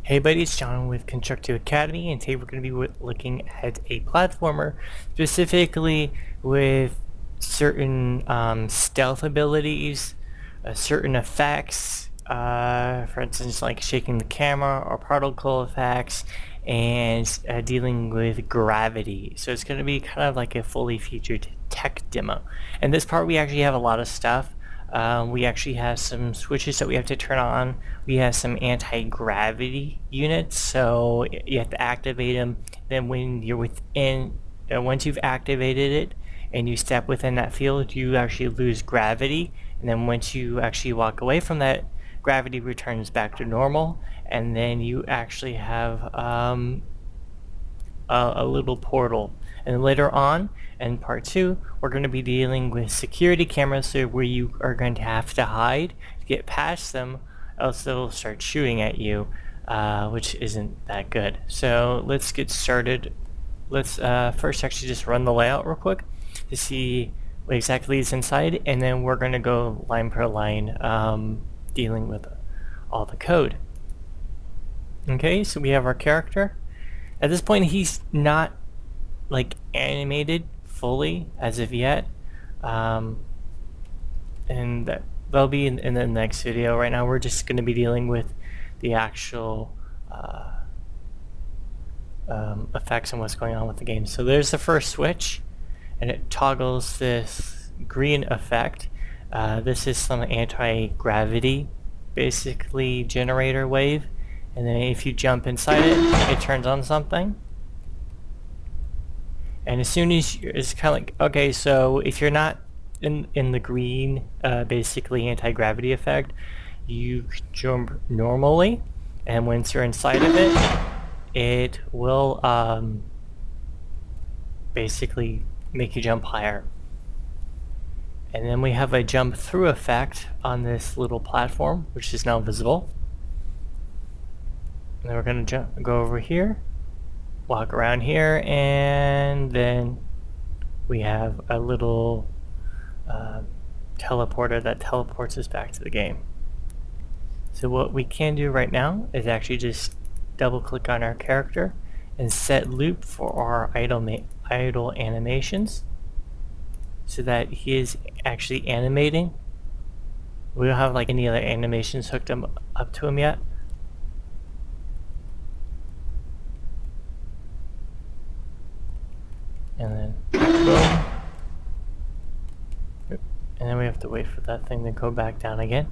Hey buddy, it's John with Constructive Academy, and today we're going to be looking at a platformer, specifically with certain stealth abilities, certain effects, for instance like shaking the camera or particle effects, and dealing with gravity. So it's going to be kind of like a fully featured tech demo. And this part we actually have a lot of stuff. We actually have some switches that we have to turn on. We have some anti-gravity units, so you have to activate them. Then when you're within, once you've activated it and you step within that field, you actually lose gravity. And then once you actually walk away from that, gravity returns back to normal. And then you actually have a little portal. And later on, in part 2, we're going to be dealing with security cameras, so where you are going to have to hide to get past them, else they'll start shooting at you, which isn't that good. So let's get started. Let's first actually just run the layout real quick to see what exactly is inside, and then we're going to go line per line dealing with all the code. Okay, so we have our character. At this point, he's not like animated fully as of yet, and that'll be in the next video. Right now, we're just going to be dealing with the actual effects and what's going on with the game. So there's the first switch, and it toggles this green effect. This is some anti-gravity, basically generator wave. And then if you jump inside it, it turns on something. And as soon as it's kind of like, okay, so if you're not in the green, basically anti-gravity effect, you jump normally. And once you're inside of it, it will basically make you jump higher. And then we have a jump through effect on this little platform, which is now visible. And then we're going to go over here, walk around here, and then we have a little teleporter that teleports us back to the game. So what we can do right now is actually just double click on our character and set loop for our idle animations so that he is actually animating. We don't have like any other animations hooked up to him yet. And then boom. And then we have to wait for that thing to go back down again.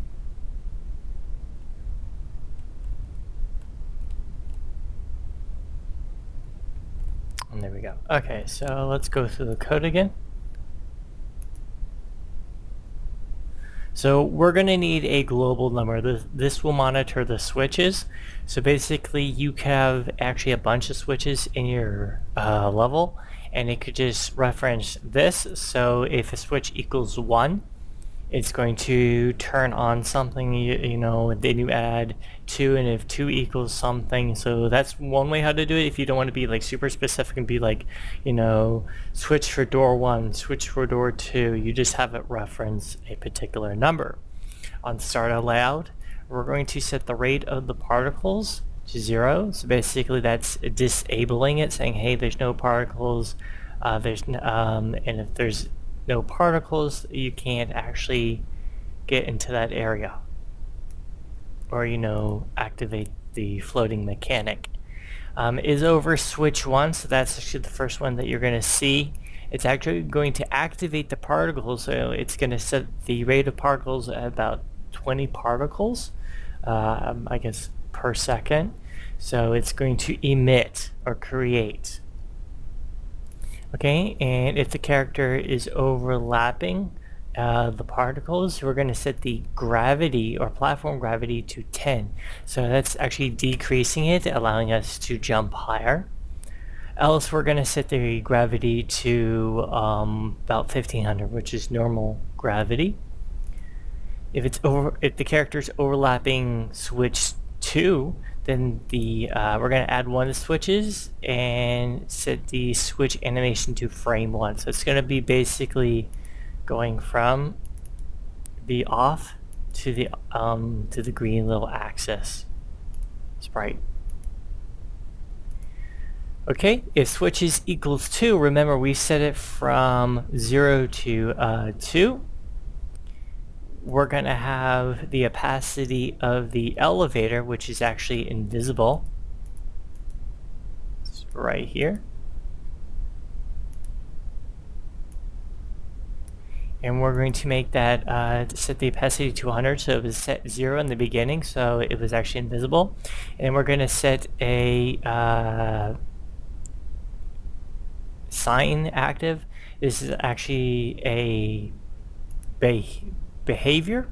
And there we go. Okay, so let's go through the code again. So we're going to need a global number. This will monitor the switches. So basically you have actually a bunch of switches in your level, and it could just reference this. So if a switch equals 1, it's going to turn on something, you know, then you add 2, and if 2 equals something. So that's one way how to do it. If you don't want to be like super specific and be like, you know, switch for door 1, switch for door 2, you just have it reference a particular number. On start layout, we're going to set the rate of the particles to 0. So basically that's disabling it, saying, hey, there's no particles, and if there's no particles, you can't actually get into that area, or, you know, activate the floating mechanic. Is over switch 1, so that's actually the first one that you're going to see. It's actually going to activate the particles, so it's going to set the rate of particles at about 20 particles, I guess, per second. So it's going to emit or create. Okay, and if the character is overlapping the particles, we're going to set the gravity or platform gravity to 10. So that's actually decreasing it, allowing us to jump higher. Else we're going to set the gravity to about 1500, which is normal gravity. If the character is overlapping switch 2, then we're going to add one of the switches and set the switch animation to frame 1. So it's going to be basically going from the off to the green little axis sprite. Okay, if switch is equals 2, remember we set it from 0 to 2. We're going to have the opacity of the elevator, which is actually invisible. It's right here. And we're going to make that, set the opacity to 100, so it was set 0 in the beginning, so it was actually invisible. And we're going to set a sign active. This is actually a behavior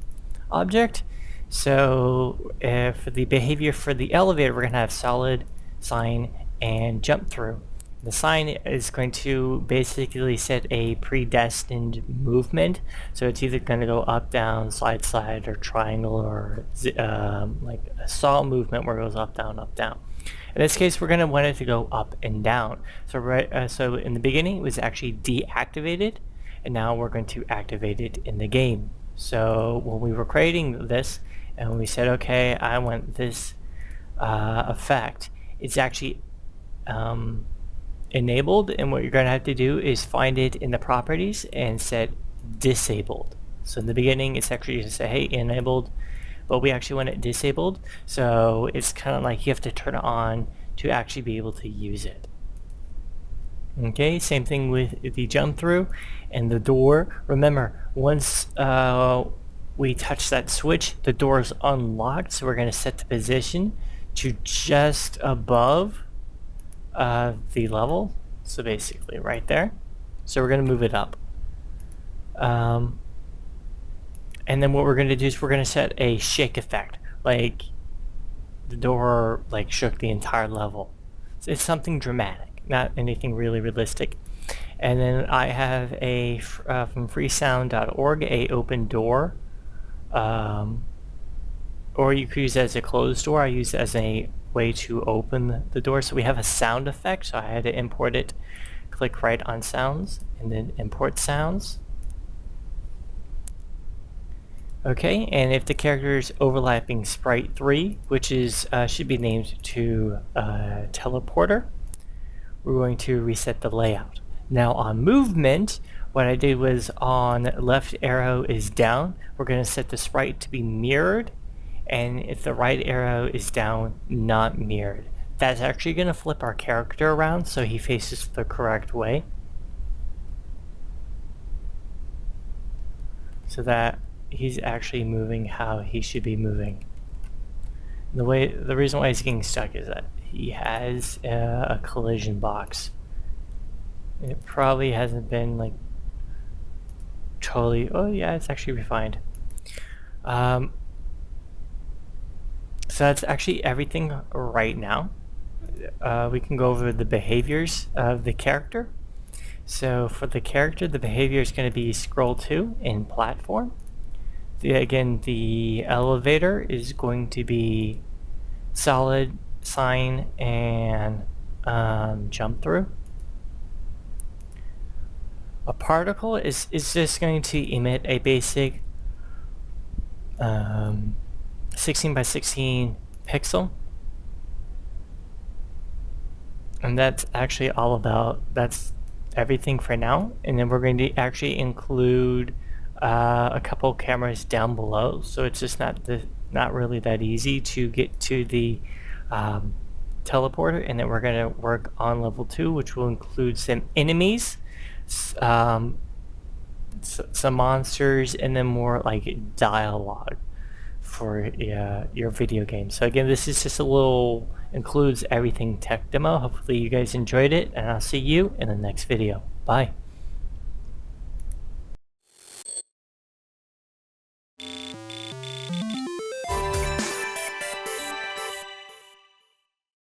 object. So for the behavior for the elevator, we're going to have solid, sign, and jump through. The sign is going to basically set a predestined movement, so it's either going to go up, down, slide, slide, or triangle, or like a saw movement where it goes up, down, up, down. In this case, we're going to want it to go up and down. So so in the beginning, it was actually deactivated, and now we're going to activate it in the game. So when we were creating this, and we said, okay, I want this effect, it's actually enabled, and what you're going to have to do is find it in the properties and set disabled. So in the beginning, it's actually going to say, hey, enabled, but we actually want it disabled, so it's kind of like you have to turn it on to actually be able to use it. Okay, same thing with the jump through and the door. Remember, once we touch that switch, the door is unlocked, so we're going to set the position to just above the level, so basically right there. So we're going to move it up. And then what we're going to do is we're going to set a shake effect, like the door like shook the entire level. So it's something dramatic, not anything really realistic. And then I have a from freesound.org a open door, or you could use it as a closed door. I use it as a way to open the door. So we have a sound effect, so I had to import it. Click right on sounds and then import sounds. Okay, and if the character is overlapping sprite 3, which is should be named to teleporter, we're going to reset the layout. Now on movement, what I did was on left arrow is down, we're going to set the sprite to be mirrored, and if the right arrow is down, not mirrored. That's actually going to flip our character around so he faces the correct way. So that he's actually moving how he should be moving. The reason why he's getting stuck is that he has a collision box. It probably hasn't been like totally. Oh yeah, it's actually refined. So that's actually everything right now. We can go over the behaviors of the character. So for the character, the behavior is going to be scroll to in platform. Again, the elevator is going to be solid, sign, and jump through. A particle is just going to emit a basic 16 by 16 pixel. And that's actually all about, that's everything for now. And then we're going to actually include a couple cameras down below, so it's just not really that easy to get to the teleporter. And then we're going to work on level 2, which will include some enemies, some monsters, and then more like dialogue for your video game. So again, this is just a little, includes everything tech demo. Hopefully you guys enjoyed it, and I'll see you in the next video. Bye.